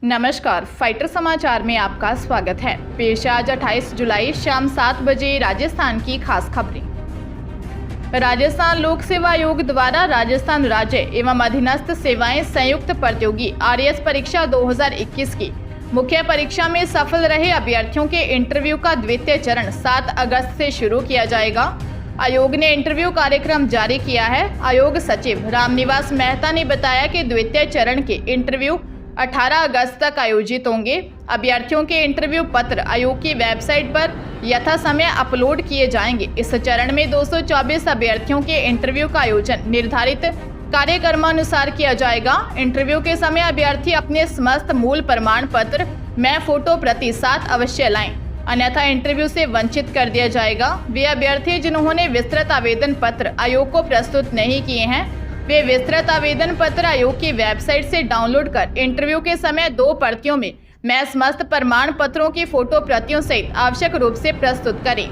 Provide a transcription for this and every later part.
नमस्कार, फाइटर समाचार में आपका स्वागत है। पेश आज 28 जुलाई शाम 7 बजे राजस्थान की खास खबरें। राजस्थान लोक सेवा आयोग द्वारा राजस्थान राज्य एवं अधीनस्थ सेवाएं संयुक्त प्रतियोगी आरएएस परीक्षा 2021 की मुख्य परीक्षा में सफल रहे अभ्यर्थियों के इंटरव्यू का द्वितीय चरण 7 अगस्त से शुरू किया जाएगा। आयोग ने इंटरव्यू कार्यक्रम जारी किया है। आयोग सचिव रामनिवास मेहता ने बताया कि द्वितीय चरण के इंटरव्यू 18 अगस्त तक आयोजित होंगे। अभ्यर्थियों के इंटरव्यू पत्र आयोग की वेबसाइट पर यथा समय अपलोड किए जाएंगे। इस चरण में 224 अभ्यर्थियों के इंटरव्यू का आयोजन निर्धारित कार्यक्रमानुसार किया जाएगा। इंटरव्यू के समय अभ्यर्थी अपने समस्त मूल प्रमाण पत्र में फोटो प्रति साथ अवश्य लाएं, अन्यथा इंटरव्यू से वंचित कर दिया जाएगा। वे अभ्यर्थी जिन्होंने विस्तृत आवेदन पत्र आयोग को प्रस्तुत नहीं किए हैं, वे विस्तृत आवेदन पत्र आयोग की वेबसाइट से डाउनलोड कर इंटरव्यू के समय 2 प्रतियों में समस्त प्रमाण पत्रों की फोटो प्रतियों सहित आवश्यक रूप से प्रस्तुत करें।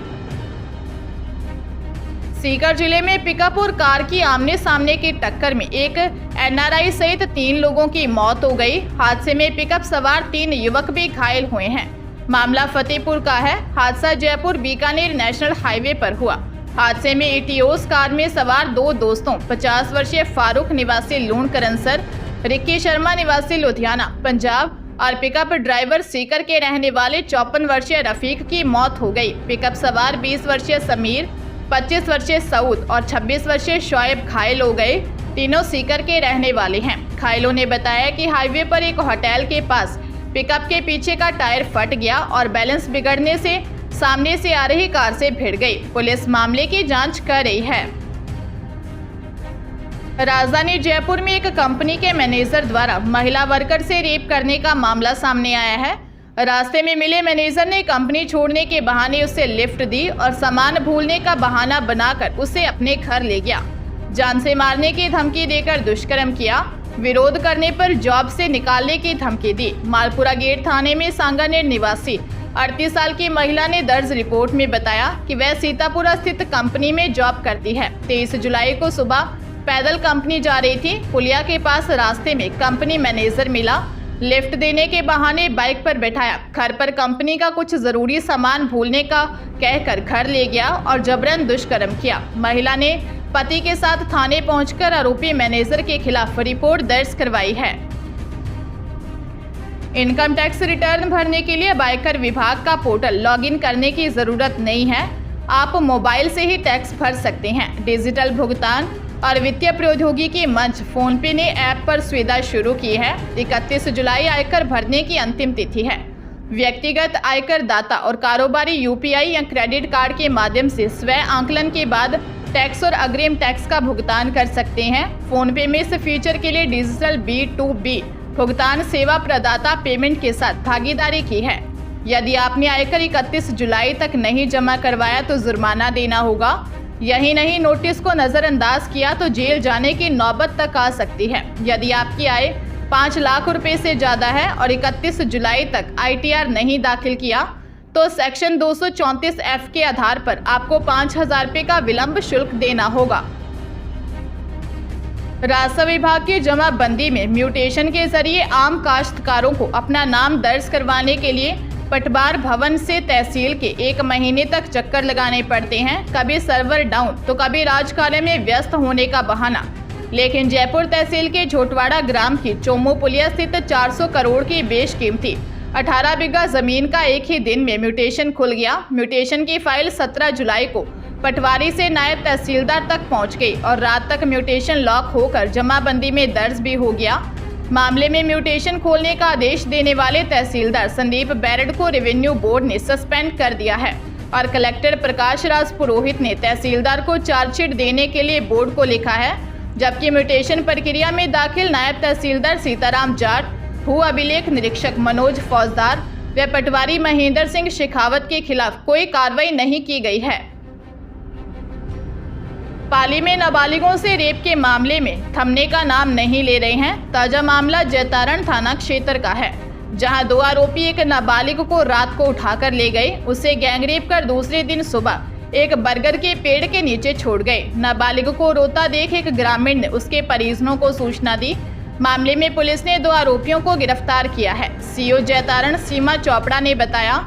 सीकर जिले में पिकअप और कार की आमने सामने की टक्कर में एक एनआरआई सहित 3 लोगों की मौत हो गई। हादसे में पिकअप सवार 3 युवक भी घायल हुए हैं। मामला फतेहपुर का है। हादसा जयपुर बीकानेर नेशनल हाईवे पर हुआ। हादसे में इटियोस कार में सवार 2 दोस्तों 50 वर्षीय फारूक निवासी लूण करनसर, रिक्की शर्मा निवासी लुधियाना पंजाब और पिकअप ड्राइवर सीकर के रहने वाले 54 वर्षीय रफीक की मौत हो गई। पिकअप सवार 20 वर्षीय समीर, 25 वर्षीय सऊद और 26 वर्षीय शोएब घायल हो गए। तीनों सीकर के रहने वाले हैं। घायलों ने बताया कि हाईवे पर एक होटल के पास पिकअप के पीछे का टायर फट गया और बैलेंस बिगड़ने से सामने से आ रही कार से भिड़ गई। पुलिस मामले की जांच कर रही है। राजधानी जयपुर में एक कंपनी के मैनेजर द्वारा महिला वर्कर से रेप करने का मामला सामने आया है। रास्ते में मिले मैनेजर ने कंपनी छोड़ने के बहाने उसे लिफ्ट दी और सामान भूलने का बहाना बनाकर उसे अपने घर ले गया। जान से मारने की धमकी देकर दुष्कर्म किया। विरोध करने पर जॉब से निकालने की धमकी दी। मालपुरा गेट थाने में सांगानेर निवासी 38 साल की महिला ने दर्ज रिपोर्ट में बताया कि वह सीतापुरा स्थित कंपनी में जॉब करती है। 23 जुलाई को सुबह पैदल कंपनी जा रही थी। पुलिया के पास रास्ते में कंपनी मैनेजर मिला। लिफ्ट देने के बहाने बाइक पर बैठाया। घर पर कंपनी का कुछ जरूरी सामान भूलने का कहकर घर ले गया और जबरन दुष्कर्म किया। महिला ने पति के साथ थाने पहुंचकर आरोपी मैनेजर के खिलाफ रिपोर्ट दर्ज करवाई है। इनकम टैक्स रिटर्न भरने के लिए आयकर विभाग का पोर्टल लॉगिन करने की जरूरत नहीं है। आप मोबाइल से ही टैक्स भर सकते हैं। डिजिटल भुगतान और वित्तीय प्रौद्योगिकी मंच फोन पे ने ऐप पर सुविधा शुरू की है। 31 जुलाई आयकर भरने की अंतिम तिथि है। व्यक्तिगत आयकर दाता और कारोबारी यूपीआई या क्रेडिट कार्ड के माध्यम से स्वयं आंकलन के बाद टैक्स और अग्रिम टैक्स का भुगतान कर सकते हैं। फोन पे में इस फीचर के लिए डिजिटल B2B भुगतान सेवा प्रदाता पेमेंट के साथ भागीदारी की है। यदि आपने आयकर 31 जुलाई तक नहीं जमा करवाया तो जुर्माना देना होगा। यही नहीं, नोटिस को नजरअंदाज किया तो जेल जाने की नौबत तक आ सकती है। यदि आपकी आय 5 लाख रुपए से ज्यादा है और 31 जुलाई तक ITR नहीं दाखिल किया तो सेक्शन 234F के आधार पर आपको 5,000 रुपये का विलंब शुल्क देना होगा। राजस्व विभाग की जमाबंदी में म्यूटेशन के जरिए आम काश्तकारों को अपना नाम दर्ज करवाने के लिए पटवार भवन से तहसील के 1 महीने तक चक्कर लगाने पड़ते हैं। कभी सर्वर डाउन तो कभी राजकार्य में व्यस्त होने का बहाना। लेकिन जयपुर तहसील के झोटवाड़ा ग्राम की चोमू पुलिया स्थित 400 करोड़ की बेशकीमती 18 बीघा जमीन का एक ही दिन में म्यूटेशन खुल गया। म्यूटेशन की फाइल 17 जुलाई को पटवारी से नायब तहसीलदार तक पहुंच गई और रात तक म्यूटेशन लॉक होकर जमाबंदी में दर्ज भी हो गया। मामले में म्यूटेशन खोलने का आदेश देने वाले तहसीलदार संदीप बैरड को रेवेन्यू बोर्ड ने सस्पेंड कर दिया है और कलेक्टर प्रकाश राज पुरोहित ने तहसीलदार को चार्जशीट देने के लिए बोर्ड को लिखा है। जबकि म्यूटेशन प्रक्रिया में दाखिल नायब तहसीलदार सीताराम जाट, भू अभिलेख निरीक्षक मनोज फौजदार व पटवारी महेंद्र सिंह शेखावत के खिलाफ कोई कार्रवाई नहीं की गई है। पाली में नाबालिगों से रेप के मामले में थमने का नाम नहीं ले रहे हैं। ताजा मामला जैतारण थाना क्षेत्र का है, जहां 2 आरोपी एक नाबालिग को रात को उठाकर ले गए। उसे गैंगरेप कर दूसरे दिन सुबह एक बरगद के पेड़ के नीचे छोड़ गए। नाबालिग को रोता देख एक ग्रामीण ने उसके परिजनों को सूचना दी। मामले में पुलिस ने 2 आरोपियों को गिरफ्तार किया है। सीओ जैतारण सीमा चोपड़ा ने बताया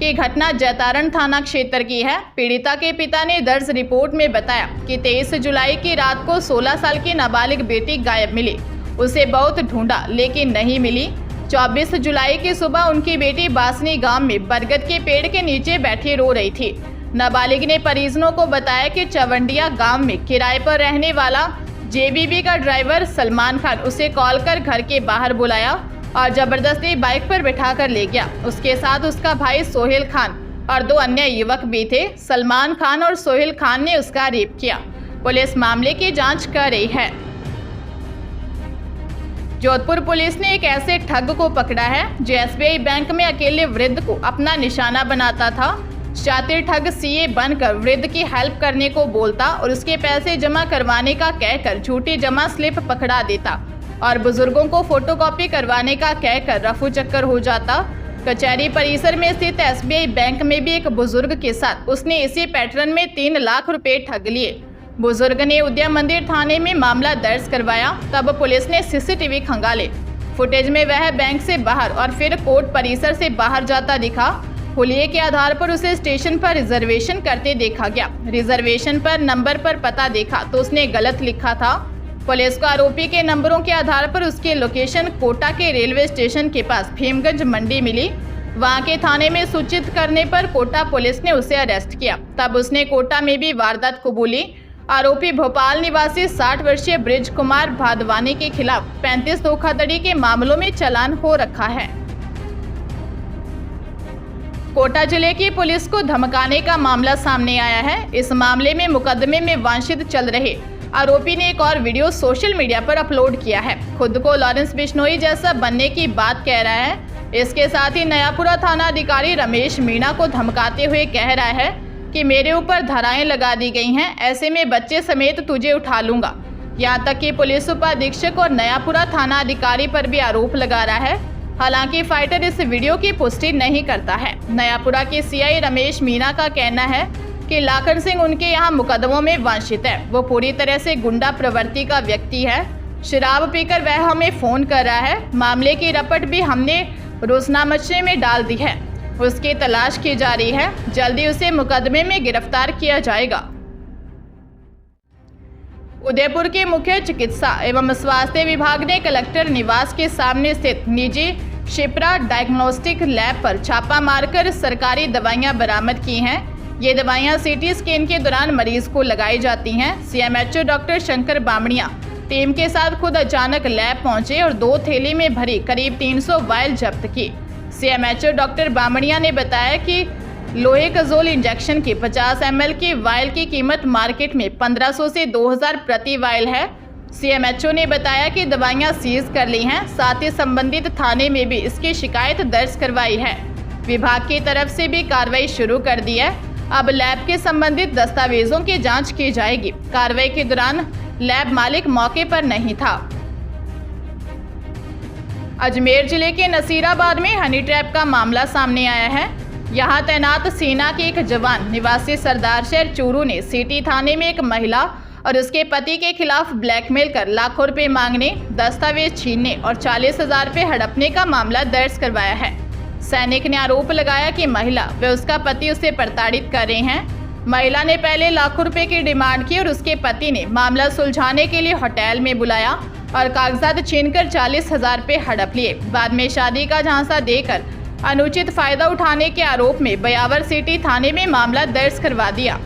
कि घटना जैतारण थाना क्षेत्र की है। पीड़िता के पिता ने दर्ज रिपोर्ट में बताया कि 23 जुलाई की रात को 16 साल की नाबालिग बेटी गायब मिली। उसे बहुत ढूंढा लेकिन नहीं मिली। 24 जुलाई की सुबह उनकी बेटी बासनी गांव में बरगद के पेड़ के नीचे बैठी रो रही थी। नाबालिग ने परिजनों को बताया कि चवंडिया गांव में किराए पर रहने वाला जेबीबी का ड्राइवर सलमान खान उसे कॉल कर घर के बाहर बुलाया और जबरदस्ती बाइक पर बिठाकर ले गया। उसके साथ उसका भाई सोहेल खान और 2 अन्य युवक भी थे। सलमान खान और सोहेल खान ने उसका रेप किया। पुलिस मामले की जांच कर रही है। जोधपुर पुलिस ने एक ऐसे ठग को पकड़ा है जो एसबीआई बैंक में अकेले वृद्ध को अपना निशाना बनाता था। शातिर ठग सीए बनकर वृद्ध की हेल्प करने को बोलता और उसके पैसे जमा करवाने का कहकर झूठी जमा स्लिप पकड़ा देता और बुजुर्गों को फोटोकॉपी करवाने का कहकर रफू चक्कर हो जाता। कचहरी परिसर में स्थित एसबीआई बैंक में भी एक बुजुर्ग के साथ उसने इसी पैटर्न में 3 लाख रुपए ठग लिए। बुजुर्ग ने उद्यम मंदिर थाने में मामला दर्ज करवाया। तब पुलिस ने सीसीटीवी खंगाले। फुटेज में वह बैंक से बाहर और फिर कोर्ट परिसर से बाहर जाता दिखा। हुलिये के आधार पर उसे स्टेशन पर रिजर्वेशन करते देखा गया। रिजर्वेशन पर नंबर पर पता देखा तो उसने गलत लिखा था। पुलिस को आरोपी के नंबरों के आधार पर उसकी लोकेशन कोटा के रेलवे स्टेशन के पास भीमगंज मंडी मिली। वहां के थाने में सूचित करने पर कोटा पुलिस ने उसे अरेस्ट किया। तब उसने कोटा में भी वारदात कबूली। आरोपी भोपाल निवासी 60 वर्षीय ब्रिज कुमार भादवानी के खिलाफ 35 धोखाधड़ी के मामलों में चालान हो रखा है। कोटा जिले की पुलिस को धमकाने का मामला सामने आया है। इस मामले में मुकदमे में वांछित चल रहे आरोपी ने एक और वीडियो सोशल मीडिया पर अपलोड किया है। खुद को लॉरेंस बिश्नोई जैसा बनने की बात कह रहा है। इसके साथ ही नयापुरा थाना अधिकारी रमेश मीणा को धमकाते हुए कह रहा है कि मेरे ऊपर धाराएं लगा दी गई हैं, ऐसे में बच्चे समेत तुझे उठा लूंगा। यहाँ तक कि पुलिस उपाधीक्षक और नयापुरा थाना अधिकारी पर भी आरोप लगा रहा है। हालांकि फाइटर इस वीडियो की पुष्टि नहीं करता है। नयापुरा के सीआई रमेश मीणा का कहना है कि लाखन सिंह उनके यहाँ मुकदमों में वांछित है। वो पूरी तरह से गुंडा प्रवृत्ति का व्यक्ति है। शराब पीकर वह हमें फोन कर रहा है। मामले की रपट भी हमने रोजनामचे में डाल दी है। उसकी तलाश की जा रही है। जल्दी उसे मुकदमे में गिरफ्तार किया जाएगा। उदयपुर के मुख्य चिकित्सा एवं स्वास्थ्य विभाग ने कलेक्टर निवास के सामने स्थित निजी शिप्रा डायग्नोस्टिक लैब पर छापा मारकर सरकारी दवाइयां बरामद की हैं। ये दवाइयां सीटी स्कैन के दौरान मरीज को लगाई जाती हैं। CMHO doctor Shankar Bamnia team के साथ खुद अचानक लैब पहुंचे और 2 थैली में भरी करीब 300 वायल जब्त की। सीएमएचओ डॉक्टर बामणिया ने बताया कि लोहे कजोल इंजेक्शन की 50 ml की वायल की कीमत मार्केट में 1500 से 2000 प्रति वायल है। सीएमएचओ ने बताया कि दवाइयां सीज कर ली हैं। साथ ही संबंधित थाने में भी इसकी शिकायत दर्ज करवाई है। विभाग की तरफ से भी कार्रवाई शुरू कर दी है। अब लैब के संबंधित दस्तावेजों की जांच की जाएगी। कार्रवाई के दौरान लैब मालिक मौके पर नहीं था। अजमेर जिले के नसीराबाद में हनी ट्रैप का मामला सामने आया है। यहां तैनात सेना के एक जवान निवासी सरदार शहर चूरू ने सिटी थाने में एक महिला और उसके पति के खिलाफ ब्लैकमेल कर लाखों रुपए मांगने, दस्तावेज छीनने और 40,000 रुपए हड़पने का मामला दर्ज करवाया है। सैनिक ने आरोप लगाया कि महिला व उसका पति उसे प्रताड़ित कर रहे हैं। महिला ने पहले लाखों रुपए की डिमांड की और उसके पति ने मामला सुलझाने के लिए होटल में बुलाया और कागजात छीनकर 40,000 रुपए हड़प लिए। बाद में शादी का झांसा देकर अनुचित फायदा उठाने के आरोप में बयावर सिटी थाने में मामला दर्ज करवा दिया।